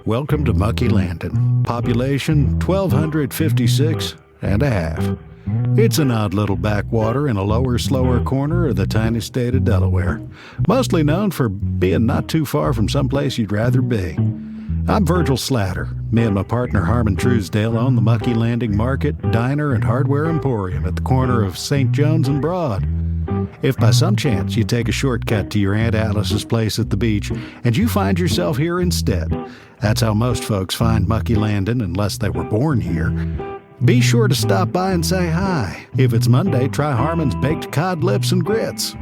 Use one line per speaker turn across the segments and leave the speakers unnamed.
welcome to Mucky Landing. Population 1,256 and a half. It's an odd little backwater in a lower, slower corner of the tiny state of Delaware, mostly known for being not too far from someplace you'd rather be. I'm Virgil Slatter. Me and my partner Harmon Truesdale own the Mucky Landing Market, Diner, and Hardware Emporium at the corner of St. John's and Broad. If by some chance you take a shortcut to your Aunt Alice's place at the beach and you find yourself here instead, that's how most folks find Mucky Landing unless they were born here. Be sure to stop by and say hi. If it's Monday, try Harmon's Baked Cod Lips and Grits.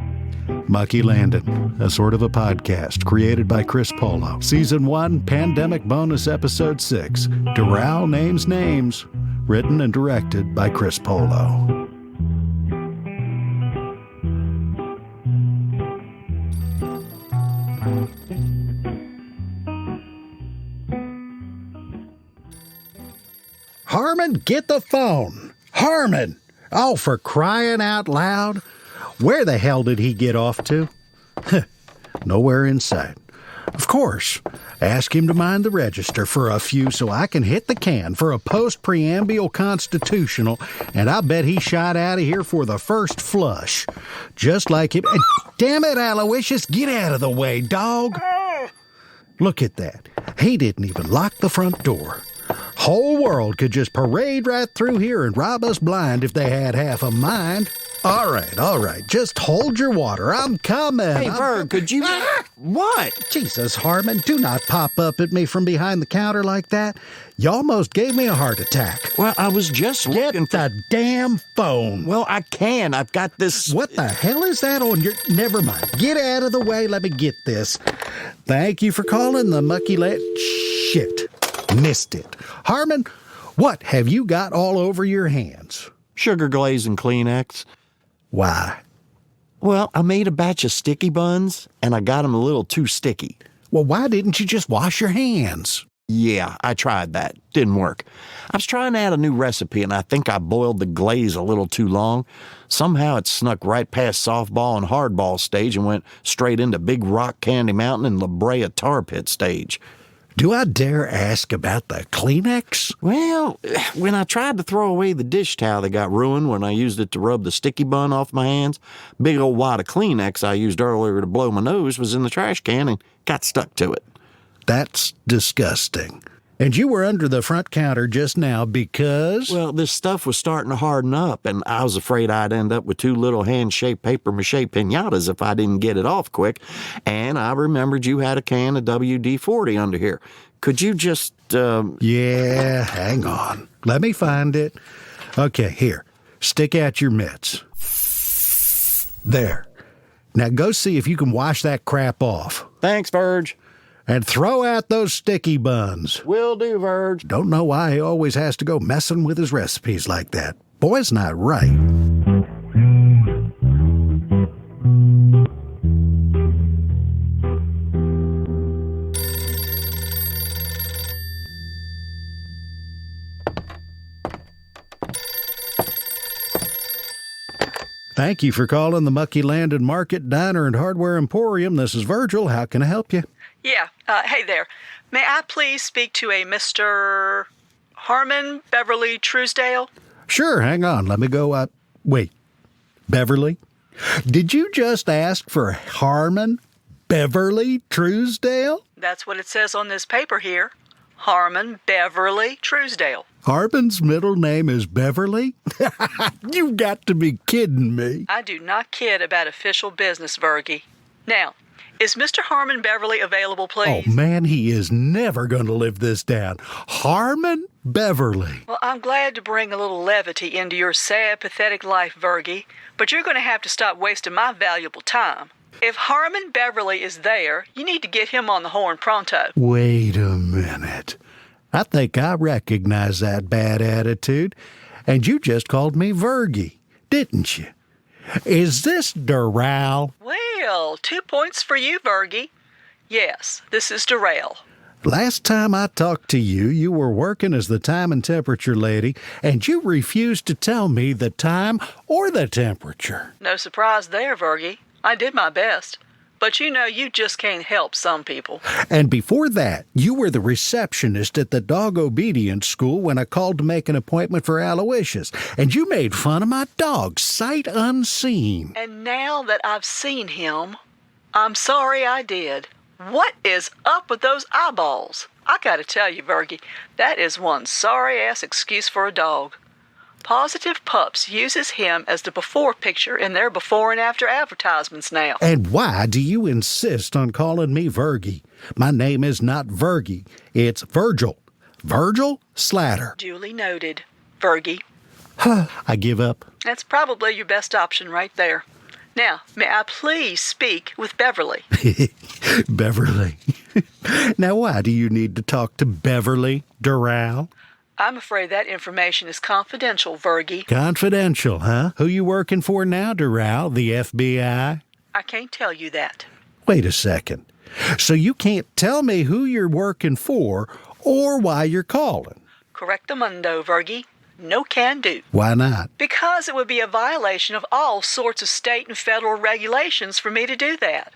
Mucky Landing, a sort of a podcast created by Chris Polo. Season 1, Pandemic Bonus Episode 6, Doral Names Names, written and directed by Chris Polo. Harmon, get the phone. Harmon! Oh, for crying out loud. Where the hell did he get off to? Nowhere in sight. Of course. Ask him to mind the register for a few so I can hit the can for a post-preamble constitutional, and I bet he shot out of here for the first flush. Just like him. Damn it, Aloysius, get out of the way, dog. Look at that. He didn't even lock the front door. Whole world could just parade right through here and rob us blind if they had half a mind. All right. Just hold your water. I'm coming.
Hey, Virg, could you... What?
Jesus, Harmon, do not pop up at me from behind the counter like that. You almost gave me a heart attack.
Well, I was just looking for...
Get the damn phone.
Well, I can. I've got this...
What the hell is that on your... Never mind. Get out of the way. Let me get this. Thank you for calling the Mucky Land... Shit. Missed it. Harmon, what have you got all over your hands?
Sugar glaze and Kleenex.
Why?
Well, I made a batch of sticky buns, and I got them a little too sticky.
Well, why didn't you just wash your hands?
Yeah, I tried that. Didn't work. I was trying to add a new recipe, and I think I boiled the glaze a little too long. Somehow it snuck right past softball and hardball stage and went straight into Big Rock Candy Mountain and La Brea Tar Pit stage.
Do I dare ask about the Kleenex?
Well, when I tried to throw away the dish towel that got ruined when I used it to rub the sticky bun off my hands, big old wad of Kleenex I used earlier to blow my nose was in the trash can and got stuck to it.
That's disgusting. And you were under the front counter just now because...
Well, this stuff was starting to harden up, and I was afraid I'd end up with two little hand-shaped papier-mâché piñatas if I didn't get it off quick, and I remembered you had a can of WD-40 under here. Could you just,
Yeah, hang on. Let me find it. Okay, here. Stick out your mitts. There. Now go see if you can wash that crap off.
Thanks, Virg.
And throw out those sticky buns.
Will do, Virg.
Don't know why he always has to go messing with his recipes like that. Boy's not right. Thank you for calling the Mucky Landing Market, Diner, and Hardware Emporium. This is Virgil. How can I help you?
Yeah, hey there. May I please speak to a Mr. Harmon Beverly Truesdale?
Sure, hang on. Let me go wait. Beverly? Did you just ask for Harmon Beverly Truesdale?
That's what it says on this paper here. Harmon Beverly Truesdale.
Harmon's middle name is Beverly? You got to be kidding me.
I do not kid about official business, Virgie. Now, is Mr. Harmon Beverly available, please?
Oh, man, he is never going to live this down. Harmon Beverly.
Well, I'm glad to bring a little levity into your sad, pathetic life, Virgie, but you're going to have to stop wasting my valuable time. If Harmon Beverly is there, you need to get him on the horn pronto.
Wait a minute. I think I recognize that bad attitude. And you just called me Virgie, didn't you? Is this Doral?
Well, 2 points for you, Virgie. Yes, this is Doral.
Last time I talked to you, you were working as the time and temperature lady, and you refused to tell me the time or the temperature.
No surprise there, Virgie. I did my best. But you know you just can't help some people.
And before that, you were the receptionist at the dog obedience school when I called to make an appointment for Aloysius, and you made fun of my dog, sight unseen.
And now that I've seen him, I'm sorry I did. What is up with those eyeballs? I gotta tell you, Virgie, that is one sorry-ass excuse for a dog. Positive Pups uses him as the before picture in their before and after advertisements now.
And why do you insist on calling me Virgie? My name is not Virgie, it's Virgil. Virgil Slatter.
Duly noted, Virgie.
I give up.
That's probably your best option right there. Now, may I please speak with Beverly?
Beverly. Now, why do you need to talk to Beverly, Doral?
I'm afraid that information is confidential, Virgie.
Confidential, huh? Who you working for now, Doral? The FBI?
I can't tell you that.
Wait a second. So you can't tell me who you're working for or why you're calling?
Correctamundo, Virgie. No can do.
Why not?
Because it would be a violation of all sorts of state and federal regulations for me to do that.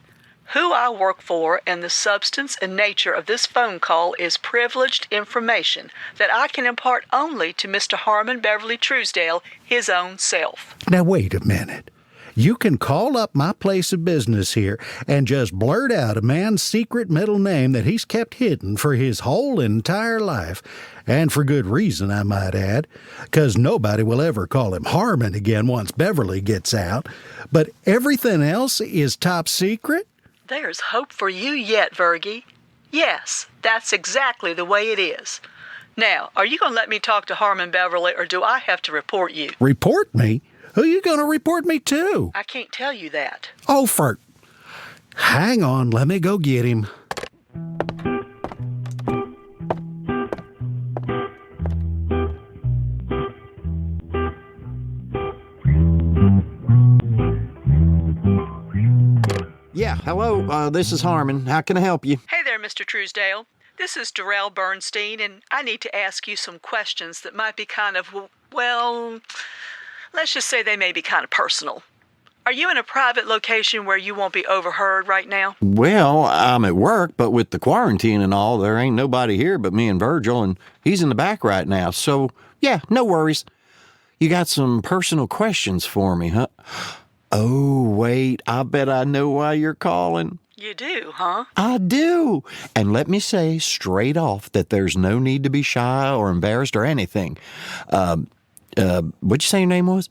Who I work for and the substance and nature of this phone call is privileged information that I can impart only to Mr. Harmon Beverly Truesdale, his own self.
Now, wait a minute. You can call up my place of business here and just blurt out a man's secret middle name that he's kept hidden for his whole entire life. And for good reason, I might add, 'cause nobody will ever call him Harmon again once Beverly gets out. But everything else is top secret?
There's hope for you yet, Virgie. Yes, that's exactly the way it is. Now, are you going to let me talk to Harmon Beverly, or do I have to report you?
Report me? Who you going to report me to?
I can't tell you that.
Oh, hang on, let me go get him.
Yeah, hello, this is Harmon. How can I help you?
Hey there, Mr. Truesdale. This is Doral Bernstein, and I need to ask you some questions that might be kind of, well, let's just say they may be kind of personal. Are you in a private location where you won't be overheard right now?
Well, I'm at work, but with the quarantine and all, there ain't nobody here but me and Virgil, and he's in the back right now. So, yeah, no worries. You got some personal questions for me, huh? Oh, wait, I bet I know why you're calling.
You do, huh?
I do. And let me say straight off that there's no need to be shy or embarrassed or anything. What'd you say your name was?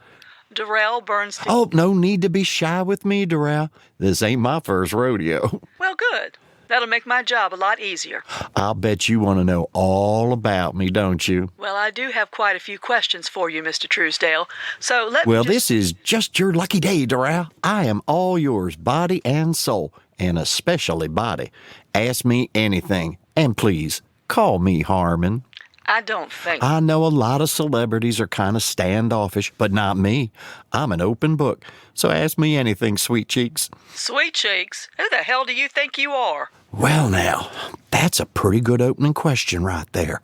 Doral Bernstein.
Oh, no need to be shy with me, Doral. This ain't my first rodeo.
Well, good. That'll make my job a lot easier.
I'll bet you want to know all about me, don't you?
Well, I do have quite a few questions for you, Mr. Truesdale. So let me
Well, this is just your lucky day, Doral. I am all yours, body and soul, and especially body. Ask me anything, and please, call me Harmon.
I don't think.
I know a lot of celebrities are kind of standoffish, but not me. I'm an open book, so ask me anything, sweet cheeks.
Sweet cheeks? Who the hell do you think you are?
Well, now, that's a pretty good opening question right there.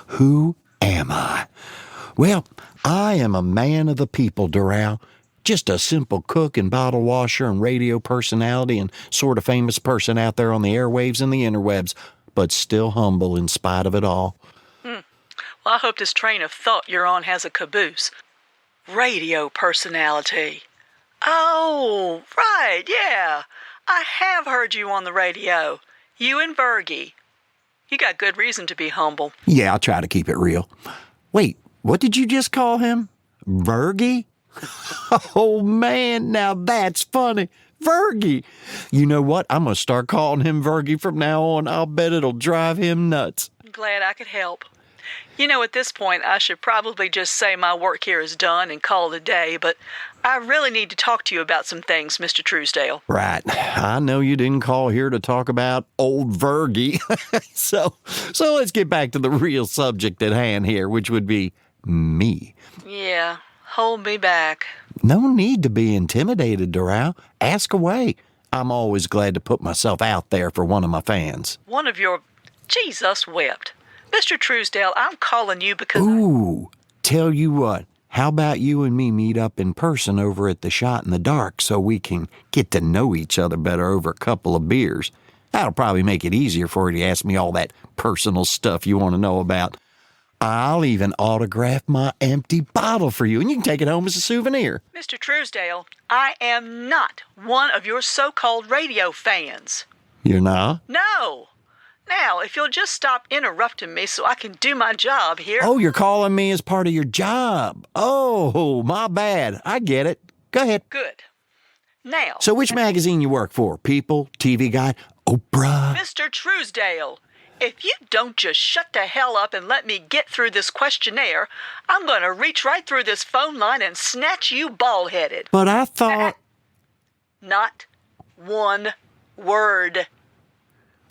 Who am I? Well, I am a man of the people, Doral. Just a simple cook and bottle washer and radio personality and sort of famous person out there on the airwaves and the interwebs, but still humble in spite of it all.
Well, I hope this train of thought you're on has a caboose. Radio personality. Oh, right, yeah. I have heard you on the radio. You and Virgie. You got good reason to be humble.
Yeah, I'll try to keep it real. Wait, what did you just call him? Virgie? Oh, man, now that's funny. Virgie. You know what? I'm going to start calling him Virgie from now on. I'll bet it'll drive him nuts.
Glad I could help. You know, at this point, I should probably just say my work here is done and call it a day, but I really need to talk to you about some things, Mr. Truesdale.
Right. I know you didn't call here to talk about old Virgie. So let's get back to the real subject at hand here, which would be me.
Yeah, hold me back.
No need to be intimidated, Doral. Ask away. I'm always glad to put myself out there for one of my fans.
One of your... Jesus wept. Mr. Truesdale, I'm calling you because...
Ooh, tell you what. how about you and me meet up in person over at the Shot in the Dark so we can get to know each other better over a couple of beers? That'll probably make it easier for you to ask me all that personal stuff you want to know about. I'll even autograph my empty bottle for you, and you can take it home as a souvenir.
Mr. Truesdale, I am not one of your so-called radio fans.
You're not?
No. Now, if you'll just stop interrupting me so I can do my job here.
Oh, you're calling me as part of your job. Oh, my bad. I get it. Go ahead.
Good. Now.
So which magazine you work for? People, TV Guide, Oprah?
Mr. Truesdale, if you don't just shut the hell up and let me get through this questionnaire, I'm going to reach right through this phone line and snatch you bald-headed.
But I thought...
Not one word.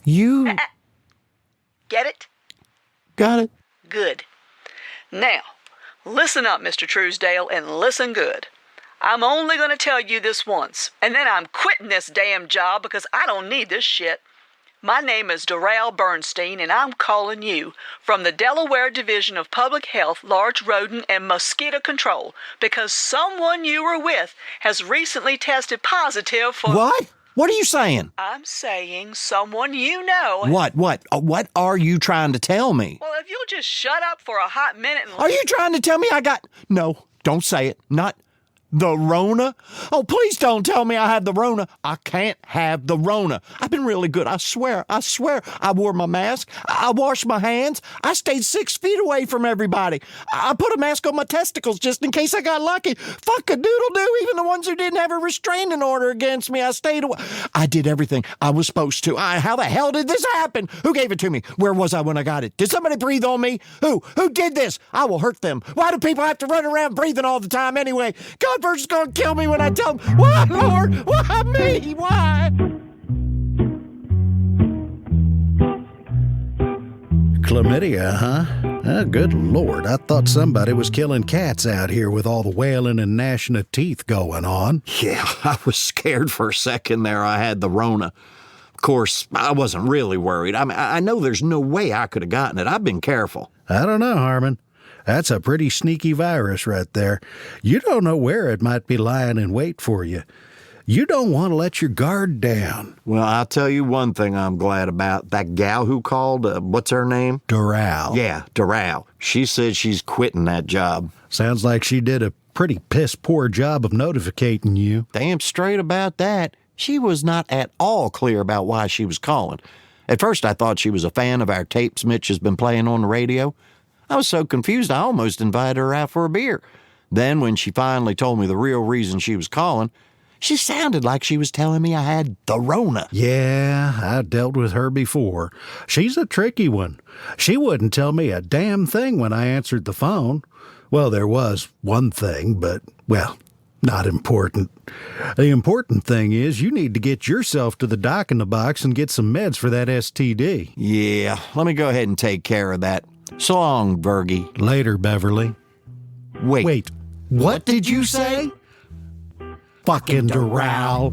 You...
Get it?
Got it.
Good. Now, listen up, Mr. Truesdale, and listen good. I'm only going to tell you this once, and then I'm quitting this damn job because I don't need this shit. My name is Doral Bernstein, and I'm calling you from the Delaware Division of Public Health, Large Rodent and Mosquito Control because someone you were with has recently tested positive for...
What? What are you saying?
I'm saying someone you know...
What? What are you trying to tell me?
Well, if you'll just shut up for a hot minute and...
Are you trying to tell me I got... No, don't say it. Not... The Rona? Oh, please don't tell me I had the Rona. I can't have the Rona. I've been really good. I swear. I wore my mask. I washed my hands. I stayed 6 feet away from everybody. I put a mask on my testicles just in case I got lucky. Fuck a doodle-doo. Even the ones who didn't have a restraining order against me, I stayed away. I did everything I was supposed to. How the hell did this happen? Who gave it to me? Where was I when I got it? Did somebody breathe on me? Who did this? I will hurt them. Why do people have to run around breathing all the time anyway? God, Virgil's gonna kill me when I tell him. Why, Lord? Why me? Why?
Chlamydia, huh? Oh, good Lord, I thought somebody was killing cats out here with all the wailing and gnashing of teeth going on.
Yeah, I was scared for a second there I had the Rona. Of course, I wasn't really worried. I mean, I know there's no way I could have gotten it. I've been careful.
I don't know, Harmon. That's a pretty sneaky virus right there. You don't know where it might be lying in wait for you. You don't want to let your guard down.
Well, I'll tell you one thing I'm glad about. That gal who called, what's her name?
Doral.
Yeah, Doral. She said she's quitting that job.
Sounds like she did a pretty piss-poor job of notificating you.
Damn straight about that. She was not at all clear about why she was calling. At first, I thought she was a fan of our tapes Mitch has been playing on the radio. I was so confused I almost invited her out for a beer. Then when she finally told me the real reason she was calling, she sounded like she was telling me I had the Rona.
Yeah, I dealt with her before. She's a tricky one. She wouldn't tell me a damn thing when I answered the phone. Well, there was one thing, but, well, not important. The important thing is you need to get yourself to the doc in the box and get some meds for that STD.
Yeah, let me go ahead and take care of that. So long, Virgie.
Later, Beverly.
Wait.
What did you say? Fucking Doral.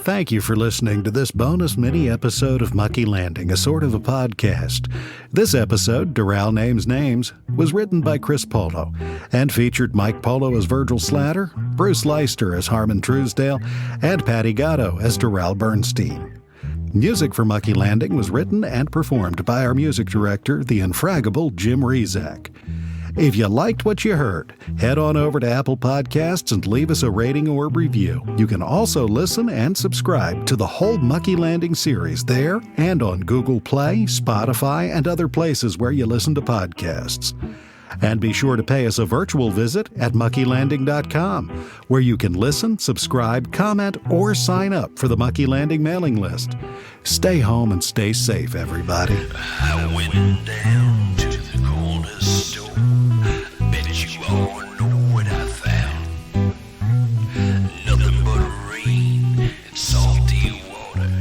Thank you for listening to this bonus mini-episode of Mucky Landing, a sort of a podcast. This episode, Doral Names Names, was written by Chris Polo and featured Mike Polo as Virgil Slatter, Bruce Leister as Harmon Truesdale, and Patty Gatto as Doral Bernstein. Music for Mucky Landing was written and performed by our music director, the infraggable Jim Rezac. If you liked what you heard, head on over to Apple Podcasts and leave us a rating or review. You can also listen and subscribe to the whole Mucky Landing series there and on Google Play, Spotify, and other places where you listen to podcasts. And be sure to pay us a virtual visit at muckylanding.com, where you can listen, subscribe, comment, or sign up for the Mucky Landing mailing list. Stay home and stay safe, everybody.
I went down to the corner store. Bet you all know what I found. Nothing but rain and salty water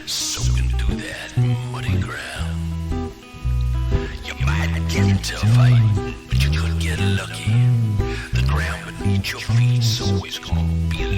soaking through that muddy ground. You might get into a fight, but you could get lucky. The ground beneath your feet's always gonna be